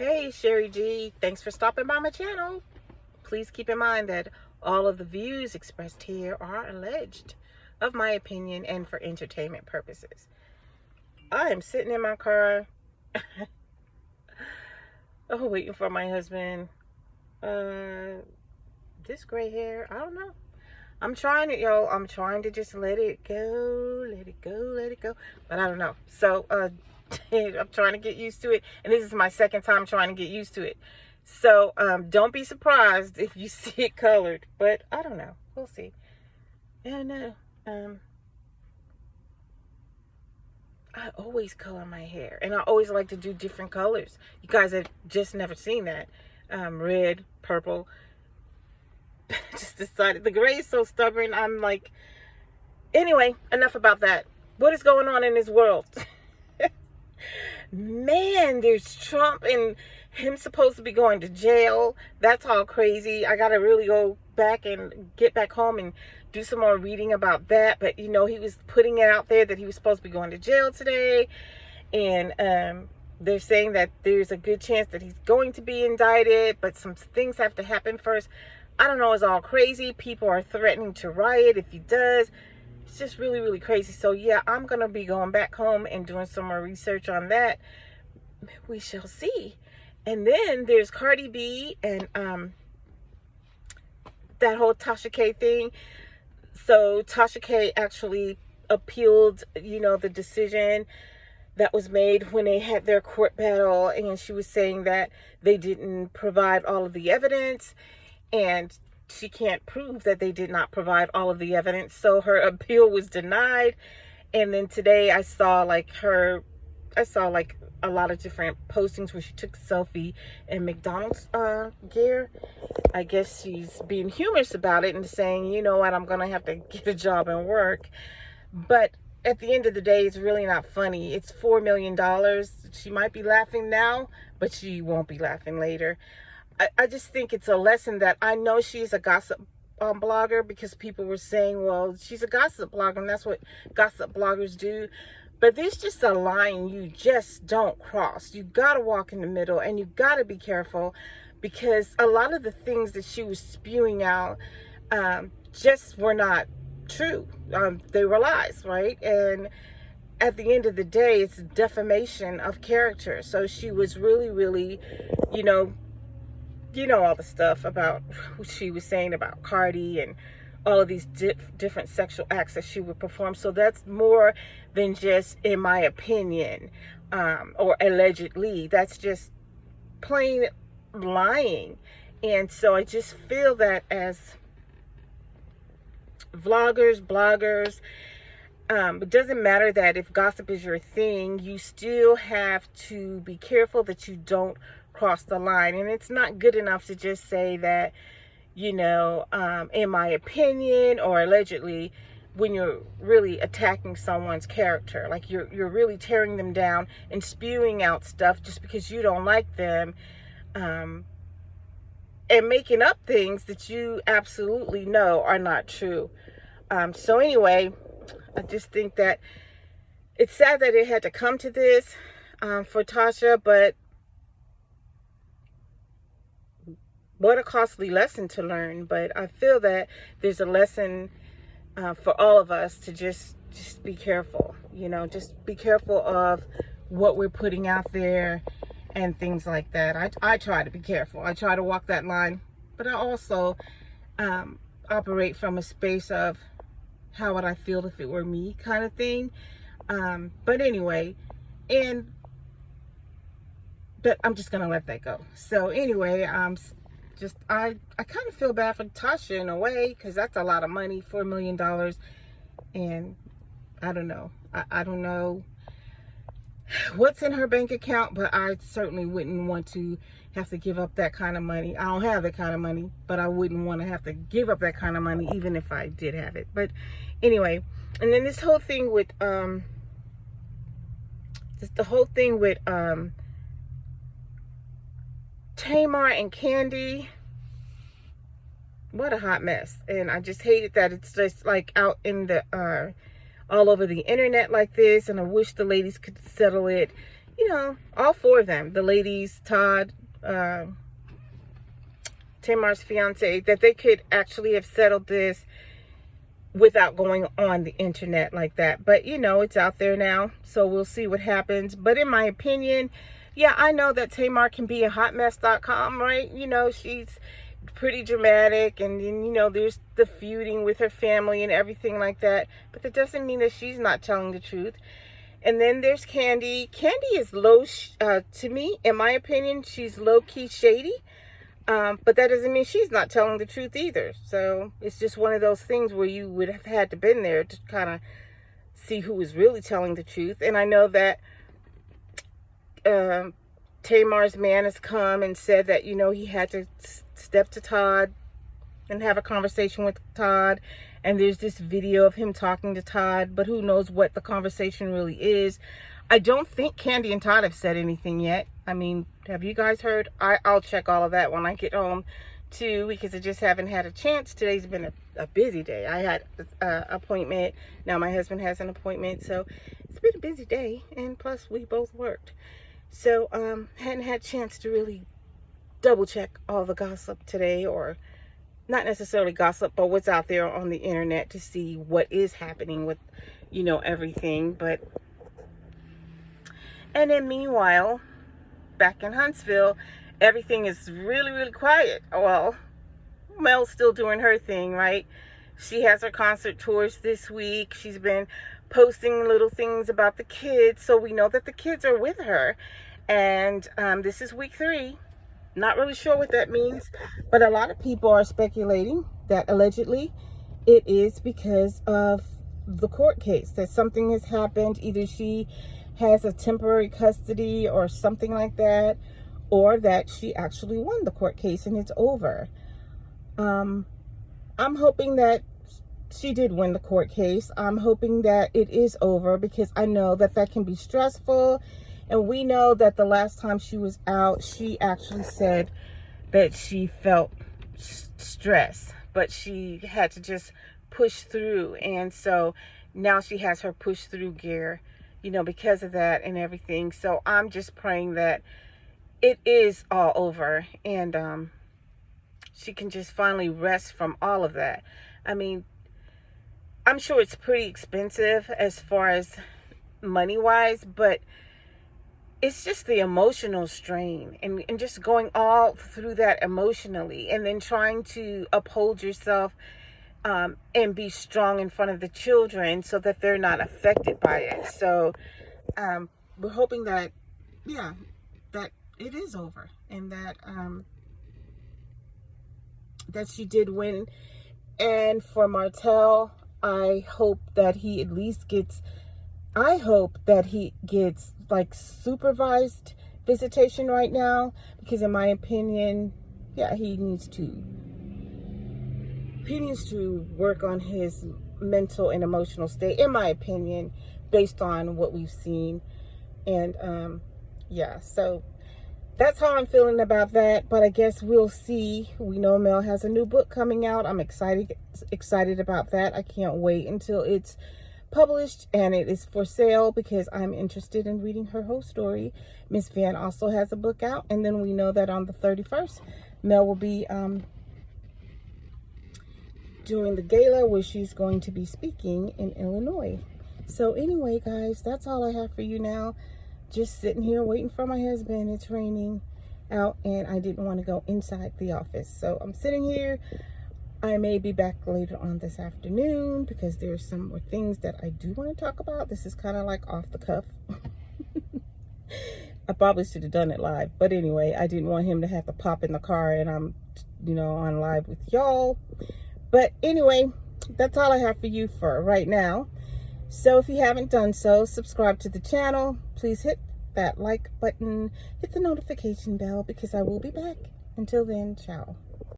Hey Sherry G, thanks for stopping by my channel. Please keep in mind that all of the views expressed here are alleged, of my opinion, and for entertainment purposes. I am sitting in my car, waiting for my husband. This gray hair, I don't know. I'm trying it, yo. I'm trying to just let it go, let it go, let it go. But I don't know. So, I'm trying to get used to it. And this is my second time trying to get used to it. So, don't be surprised if you see it colored. But I don't know. We'll see. And, I always color my hair. And I always like to do different colors. You guys have just never seen that. Red, purple. Just decided the gray is so stubborn. I'm like, anyway, enough about that. What is going on in this world? Man, there's Trump and him supposed to be going to jail. That's all crazy. I gotta really go back and get back home and do some more reading about that. But you know, he was putting it out there that he was supposed to be going to jail today, and they're saying that there's a good chance that he's going to be indicted, but some things have to happen first. I don't know, it's all crazy. People are threatening to riot if he does. It's just really, really crazy. So yeah, I'm going to be going back home and doing some more research on that. We shall see. And then there's Cardi B and that whole Tasha K thing. So Tasha K actually appealed, you know, the decision that was made when they had their court battle. And she was saying that they didn't provide all of the evidence. And she can't prove that they did not provide all of the evidence. So her appeal was denied. And then today I saw like a lot of different postings where she took a selfie in McDonald's gear. I guess she's being humorous about it and saying, you know what, I'm going to have to get a job and work. But at the end of the day, it's really not funny. It's $4 million. She might be laughing now, but she won't be laughing later. I just think it's a lesson that I know she's a gossip blogger, because people were saying, well, she's a gossip blogger and that's what gossip bloggers do. But there's just a line you just don't cross. You got to walk in the middle, and you got to be careful, because a lot of the things that she was spewing out just were not true. They were lies, right? And at the end of the day, it's defamation of character. So she was really, really, you know all the stuff about what she was saying about Cardi and all of these different sexual acts that she would perform. So that's more than just, in my opinion, or allegedly. That's just plain lying. And so I just feel that as vloggers, bloggers, it doesn't matter that if gossip is your thing, you still have to be careful that you don't cross the line. And it's not good enough to just say that, you know, in my opinion or allegedly, when you're really attacking someone's character. Like you're really tearing them down and spewing out stuff just because you don't like them, and making up things that you absolutely know are not true. So anyway, I just think that it's sad that it had to come to this for Tasha, but what a costly lesson to learn. But I feel that there's a lesson for all of us to just be careful. You know, just be careful of what we're putting out there and things like that. I try to be careful. I try to walk that line, but I also operate from a space of how would I feel if it were me kind of thing. But anyway, but I'm just gonna let that go. So anyway, I kind of feel bad for Tasha in a way, because that's a lot of money, $4 million. And I don't know. I don't know what's in her bank account, but I certainly wouldn't want to have to give up that kind of money. I don't have that kind of money, but I wouldn't want to have to give up that kind of money even if I did have it. But anyway, and then this whole thing with Tamar and Kandi, what a hot mess. And I just hated that it's just like out in the all over the internet like this, and I wish the ladies could settle it, you know, all four of them, the ladies, Todd, Tamar's fiance, that they could actually have settled this without going on the internet like that. But, you know, it's out there now, so we'll see what happens. But in my opinion, yeah, I know that Tamar can be a hotmess.com, right? You know, she's pretty dramatic, and you know, there's the feuding with her family and everything like that. But that doesn't mean that she's not telling the truth. And then there's Kandi. Kandi is to me, in my opinion, she's low-key shady. But that doesn't mean she's not telling the truth either. So it's just one of those things where you would have had to been there to kind of see who was really telling the truth. And I know that Tamar's man has come and said that, you know, he had to step to Todd and have a conversation with Todd. And there's this video of him talking to Todd, but who knows what the conversation really is. I don't think Kandi and Todd have said anything yet. I mean, have you guys heard? I'll check all of that when I get home too, because I just haven't had a chance. Today's been a busy day. I had an appointment. Now my husband has an appointment. So it's been a busy day. And plus we both worked. So hadn't had a chance to really double check all the gossip today, or not necessarily gossip, but what's out there on the internet to see what is happening with, you know, everything. And then meanwhile, back in Huntsville, everything is really, really quiet. Well, Mel's still doing her thing, right? She has her concert tours this week. She's been posting little things about the kids, so we know that the kids are with her. And this is week 3. Not really sure what that means, but a lot of people are speculating that allegedly it is because of the court case, that something has happened. Either she has a temporary custody or something like that, or that she actually won the court case and it's over. I'm hoping that she did win the court case. I'm hoping that it is over, because I know that that can be stressful. And we know that the last time she was out, she actually said that she felt stress, but she had to just push through. And so now she has her push through gear, you know, because of that and everything. So I'm just praying that it is all over, and she can just finally rest from all of that. I mean, I'm sure it's pretty expensive as far as money-wise, but it's just the emotional strain and just going all through that emotionally, and then trying to uphold yourself and be strong in front of the children so that they're not affected by it. So we're hoping that, yeah, that it is over, and that that she did win. And for Martell, I hope that he at least gets, like supervised visitation right now, because in my opinion, yeah, he needs to work on his mental and emotional state, in my opinion, based on what we've seen. And yeah, so that's how I'm feeling about that. But I guess we'll see. We know Mel has a new book coming out. I'm excited about that. I can't wait until it's published and it is for sale, because I'm interested in reading her whole story. Miss Van also has a book out, and then we know that on the 31st, Mel will be doing the gala where she's going to be speaking in Illinois. So anyway, guys, that's all I have for you now. Just sitting here waiting for my husband. It's raining out, and I didn't want to go inside the office, so I'm sitting here. I may be back later on this afternoon, because there's some more things that I do want to talk about. This is kind of like off the cuff. I probably should have done it live, but anyway, I didn't want him to have to pop in the car and I'm, you know, on live with y'all. But anyway, that's all I have for you for right now. So if you haven't done so, subscribe to the channel. Please hit that like button, hit the notification bell, because I will be back. Until then, ciao.